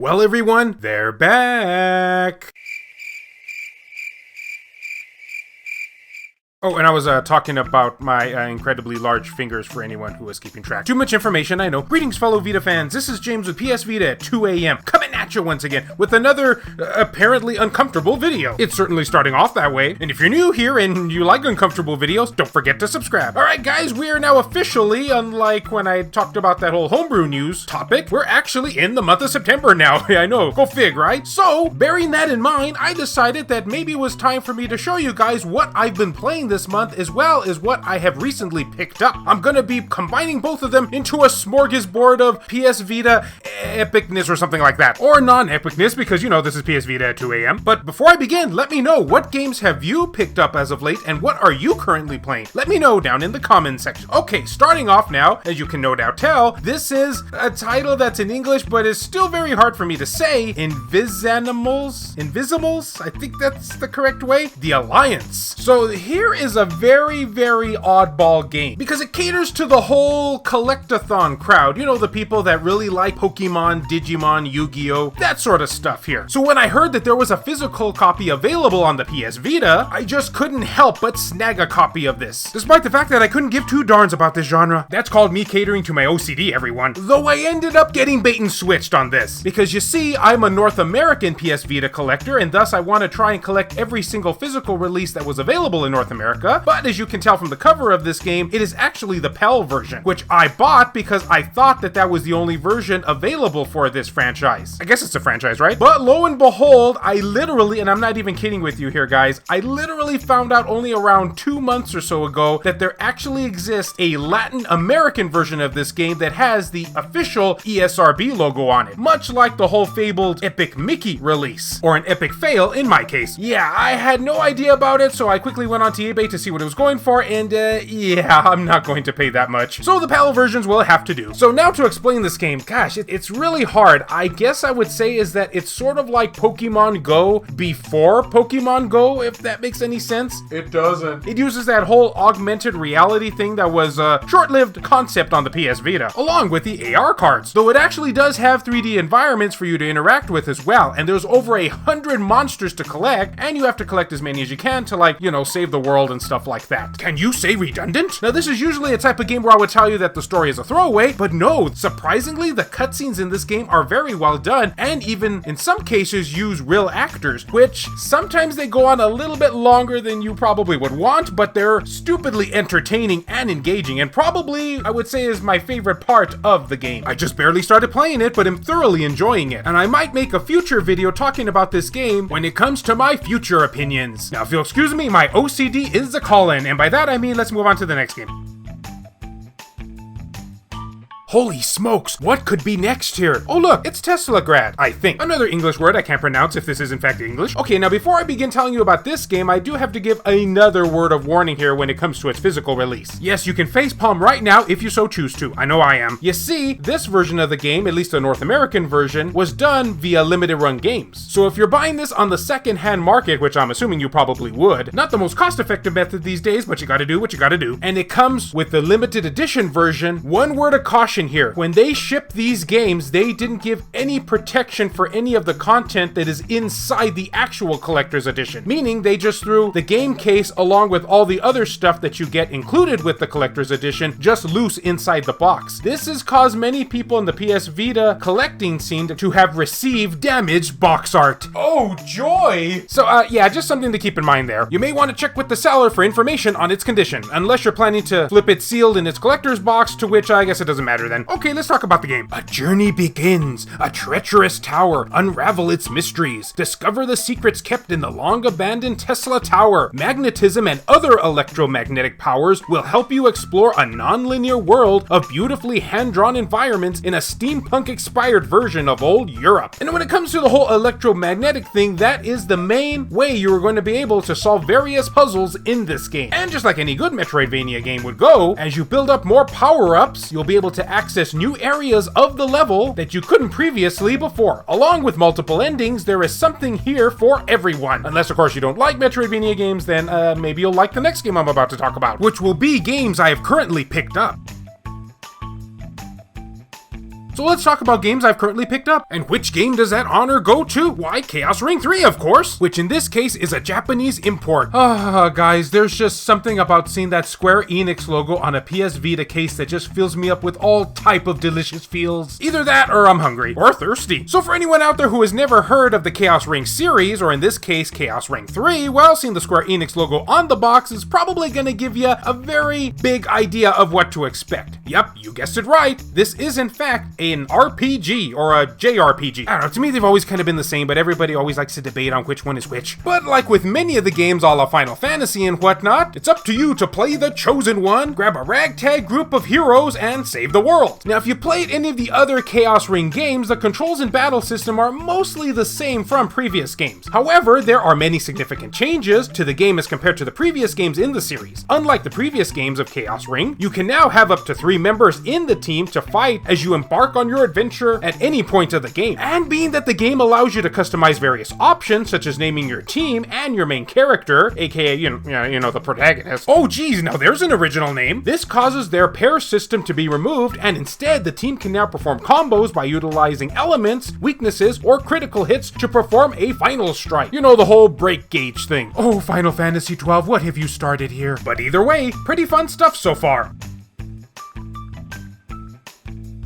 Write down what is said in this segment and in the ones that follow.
Well, everyone, they're back! Oh, and I was talking about my incredibly large fingers for anyone who was keeping track. Too much information, I know. Greetings, fellow Vita fans. This is James with PS Vita at 2 a.m. coming at you once again with another apparently uncomfortable video. It's certainly starting off that way. And if you're new here and you like uncomfortable videos, don't forget to subscribe. Alright guys, we are now officially, unlike when I talked about that whole homebrew news topic, we're actually in the month of September now. I know, go fig, right? So, bearing that in mind, I decided that maybe it was time for me to show you guys what I've been playing this month, as well as what I have recently picked up. I'm gonna be combining both of them into a smorgasbord of PS Vita epicness or something like that. Or non-epicness, because you know this is PS Vita at 2 a.m. But before I begin, let me know what games have you picked up as of late, and what are you currently playing? Let me know down in the comments section. Okay, starting off now, as you can no doubt tell, this is a title that's in English, but is still very hard for me to say. Invizamals, I think that's the correct way? The Alliance. So here is a very oddball game, because it caters to the whole collectathon crowd. You know, the people that really like Pokemon, Digimon, Yu-Gi-Oh, that sort of stuff here. So when I heard that there was a physical copy available on the PS Vita, I just couldn't help but snag a copy of this, despite the fact that I couldn't give two darns about this genre. That's called me catering to my OCD, everyone. Though I ended up getting bait and switched on this, because you see, I'm a North American PS Vita collector, and thus I want to try and collect every single physical release that was available in North America. But as you can tell from the cover of this game, it is actually the PAL version, which I bought because I thought that that was the only version available for this franchise. I guess it's a franchise, right? But lo and behold, I literally, and I'm not even kidding with you here, guys, I literally found out only around 2 months or so ago that there actually exists a Latin American version of this game that has the official ESRB logo on it, much like the whole fabled Epic Mickey release, or an epic fail in my case. Yeah, I had no idea about it, so I quickly went onto eBay to see what it was going for, and yeah, I'm not going to pay that much. So the PAL versions will have to do. So now to explain this game, gosh, it's really hard. I guess I would say is that it's sort of like Pokemon Go before Pokemon Go, if that makes any sense. It doesn't. It uses that whole augmented reality thing that was a short-lived concept on the PS Vita, along with the AR cards. Though it actually does have 3D environments for you to interact with as well, and there's over 100 monsters to collect, and you have to collect as many as you can to, like, you know, save the world and stuff like that. Can you say redundant? Now, this is usually a type of game where I would tell you that the story is a throwaway, but no, surprisingly, the cutscenes in this game are very well done, and even in some cases use real actors, which sometimes they go on a little bit longer than you probably would want, but they're stupidly entertaining and engaging, and probably, I would say, is my favorite part of the game. I just barely started playing it, but am thoroughly enjoying it, and I might make a future video talking about this game when it comes to my future opinions. Now, if you'll excuse me, my OCD is a call-in, and by that I mean let's move on to the next game. Holy smokes, what could be next here? Oh look, it's Teslagrad, I think. Another English word I can't pronounce if this is in fact English. Okay, now before I begin telling you about this game, I do have to give another word of warning here when it comes to its physical release. Yes, you can facepalm right now if you so choose to. I know I am. You see, this version of the game, at least the North American version, was done via limited run games. So if you're buying this on the second-hand market, which I'm assuming you probably would, not the most cost-effective method these days, but you gotta do what you gotta do, and it comes with the limited edition version, one word of caution here. When they shipped these games, they didn't give any protection for any of the content that is inside the actual collector's edition, meaning they just threw the game case along with all the other stuff that you get included with the collector's edition just loose inside the box. This has caused many people in the PS Vita collecting scene to have received damaged box art. Oh joy! So yeah, just something to keep in mind there. You may want to check with the seller for information on its condition, unless you're planning to flip it sealed in its collector's box, to which I guess it doesn't matter then. Okay, let's talk about the game. A journey begins. A treacherous tower. Unravel its mysteries. Discover the secrets kept in the long-abandoned Tesla Tower. Magnetism and other electromagnetic powers will help you explore a non-linear world of beautifully hand-drawn environments in a steampunk-inspired version of old Europe. And when it comes to the whole electromagnetic thing, that is the main way you are going to be able to solve various puzzles in this game. And just like any good Metroidvania game would go, as you build up more power-ups, you'll be able to access new areas of the level that you couldn't previously before. Along with multiple endings, there is something here for everyone. Unless, of course, you don't like Metroidvania games, then maybe you'll like the next game I'm about to talk about, which will be games I have currently picked up. So let's talk about games I've currently picked up. And which game does that honor go to? Why, Chaos Ring 3, of course, which in this case is a Japanese import. Guys, there's just something about seeing that Square Enix logo on a PS Vita case that just fills me up with all type of delicious feels. Either that or I'm hungry or thirsty. So for anyone out there who has never heard of the Chaos Ring series, or in this case Chaos Ring 3, well, seeing the Square Enix logo on the box is probably gonna give you a very big idea of what to expect. Yep, you guessed it right. This is in fact an RPG or a JRPG. I don't know, to me they've always kind of been the same, but everybody always likes to debate on which one is which. But like with many of the games a la Final Fantasy and whatnot, it's up to you to play the chosen one, grab a ragtag group of heroes, and save the world. Now if you played any of the other Chaos Ring games, the controls and battle system are mostly the same from previous games. However, there are many significant changes to the game as compared to the previous games in the series. Unlike the previous games of Chaos Ring, you can now have up to 3 members in the team to fight as you embark on your adventure at any point of the game. And being that the game allows you to customize various options, such as naming your team and your main character, aka, you know, the protagonist. Oh geez, now there's an original name. This causes their pair system to be removed, and instead the team can now perform combos by utilizing elements, weaknesses, or critical hits to perform a final strike. You know, the whole break gauge thing. Oh, Final Fantasy XII, what have you started here? But either way, pretty fun stuff so far.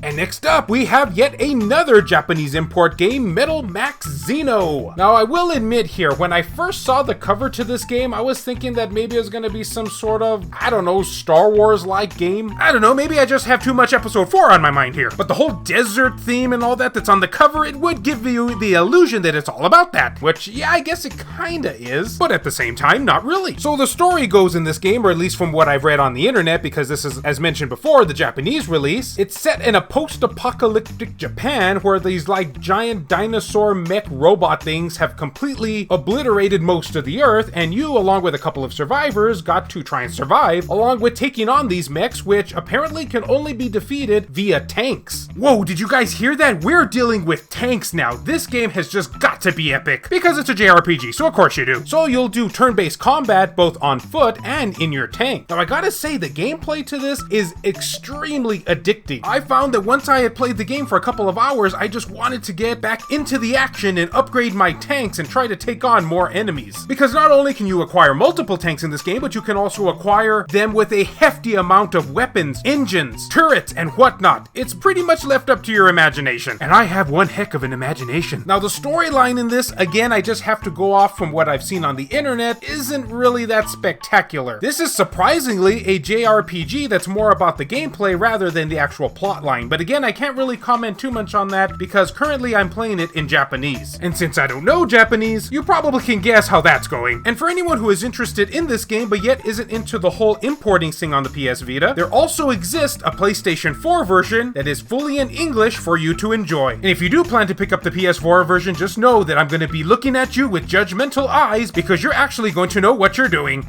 And next up, we have yet another Japanese import game, Metal Max Xeno. Now, I will admit here, when I first saw the cover to this game, I was thinking that maybe it was going to be some sort of, I don't know, Star Wars-like game. I don't know, maybe I just have too much Episode 4 on my mind here. But the whole desert theme and all that's on the cover, it would give you the illusion that it's all about that. Which, yeah, I guess it kinda is. But at the same time, not really. So the story goes in this game, or at least from what I've read on the internet, because this is, as mentioned before, the Japanese release, it's set in a post-apocalyptic Japan where these like giant dinosaur mech robot things have completely obliterated most of the earth, and you, along with a couple of survivors, got to try and survive, along with taking on these mechs, which apparently can only be defeated via tanks. Whoa, did you guys hear that? We're dealing with tanks now. This game has just got to be epic, because it's a JRPG, so of course you do. So you'll do turn-based combat both on foot and in your tank. Now I gotta say, the gameplay to this is extremely addicting. I found that once I had played the game for a couple of hours, I just wanted to get back into the action and upgrade my tanks and try to take on more enemies. Because not only can you acquire multiple tanks in this game, but you can also acquire them with a hefty amount of weapons, engines, turrets, and whatnot. It's pretty much left up to your imagination. And I have one heck of an imagination. Now the storyline in this, again, I just have to go off from what I've seen on the internet, isn't really that spectacular. This is surprisingly a JRPG that's more about the gameplay rather than the actual plotline. But again, I can't really comment too much on that because currently I'm playing it in Japanese. And since I don't know Japanese, you probably can guess how that's going. And for anyone who is interested in this game but yet isn't into the whole importing thing on the PS Vita, there also exists a PlayStation 4 version that is fully in English for you to enjoy. And if you do plan to pick up the PS4 version, just know that I'm going to be looking at you with judgmental eyes because you're actually going to know what you're doing.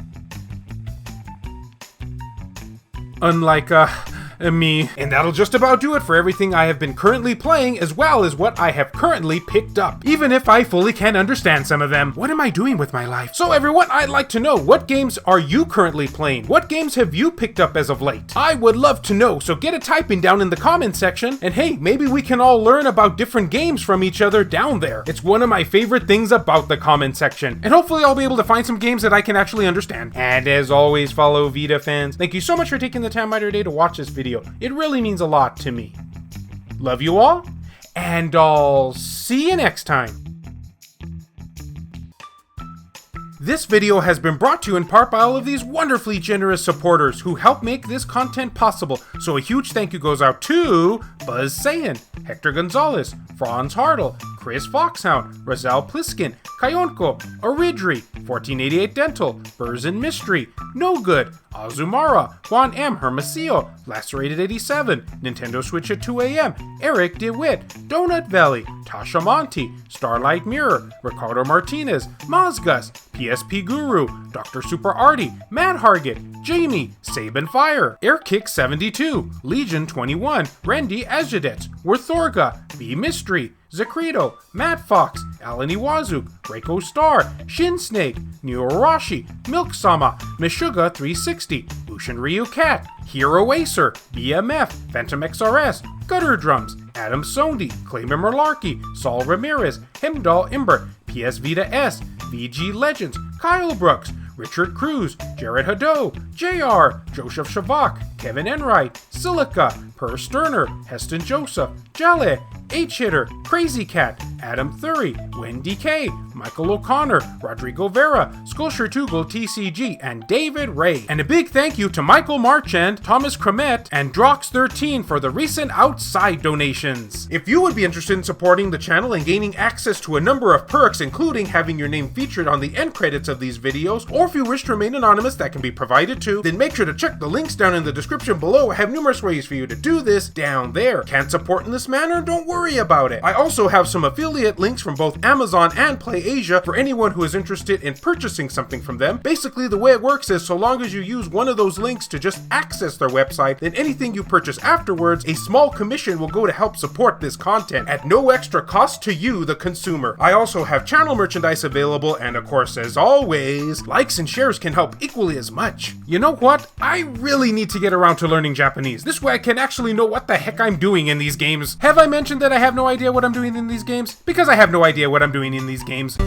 Unlike, me. And that'll just about do it for everything I have been currently playing, as well as what I have currently picked up, even if I fully can't understand some of them. What am I doing with my life? So everyone, I'd like to know, what games are you currently playing? What games have you picked up as of late? I would love to know, so get a typing down in the comment section, and hey, maybe we can all learn about different games from each other down there. It's one of my favorite things about the comment section, and hopefully I'll be able to find some games that I can actually understand. And as always, fellow Vita fans, thank you so much for taking the time out of your day to watch this video. It really means a lot to me. Love you all, and I'll see you next time. This video has been brought to you in part by all of these wonderfully generous supporters who help make this content possible. So a huge thank you goes out to Buzz Sayin, Hector Gonzalez, Franz Hartle, Chris Foxhound, Razal Pliskin, Kayonko, Oridri, 1488 Dental, Burzin Mystery, No Good, Azumara, Juan M. Hermosillo, Lacerated 87, Nintendo Switch at 2 AM, Eric DeWitt, Donut Valley, Tasha Monty, Starlight Mirror, Ricardo Martinez, Mazgus, PSP Guru, Dr. Super Artie, Matt Hargett, Jamie, Sabin Fire, Airkick 72, Legion 21, Randy Azjadets, Worthorga, B Mystery, Zacrito, Matt Fox, Alan Iwazuk, Reiko Star, Shin Snake, Neo-Arashi, Milk Sama, Meshuga 360, Bushin Ryu Cat, Hero Acer, BMF, Phantom XRS, Gutter Drums, Adam Sondi, Clayman Malarkey, Saul Ramirez, Hemdall Imber, PS Vita S, VG Legends, Kyle Brooks, Richard Cruz, Jared Haddo, JR, Joseph Shavak, Kevin Enright, Silica, Per Sterner, Heston Joseph, Jale, H-Hitter, Crazy Cat, Adam Thury, Wendy K, Michael O'Connor, Rodrigo Vera, Sculpture Tugel TCG, and David Ray. And a big thank you to Michael Marchand, Thomas Cramet, and Drox13 for the recent outside donations. If you would be interested in supporting the channel and gaining access to a number of perks, including having your name featured on the end credits of these videos, or if you wish to remain anonymous, that can be provided too, then make sure to check the links down in the description below. I have numerous ways for you to do this down there. Can't support in this manner? Don't worry about it. I also have some affiliate links from both Amazon and PlayAsia for anyone who is interested in purchasing something from them. Basically, the way it works is so long as you use one of those links to just access their website, then anything you purchase afterwards, a small commission will go to help support this content at no extra cost to you, the consumer. I also have channel merchandise available, and of course, as always, likes and shares can help equally as much. You know what? I really need to get around to learning Japanese. This way I can actually know what the heck I'm doing in these games. Have I mentioned that I have no idea what I'm doing in these games? Because I have no idea what I'm doing in these games.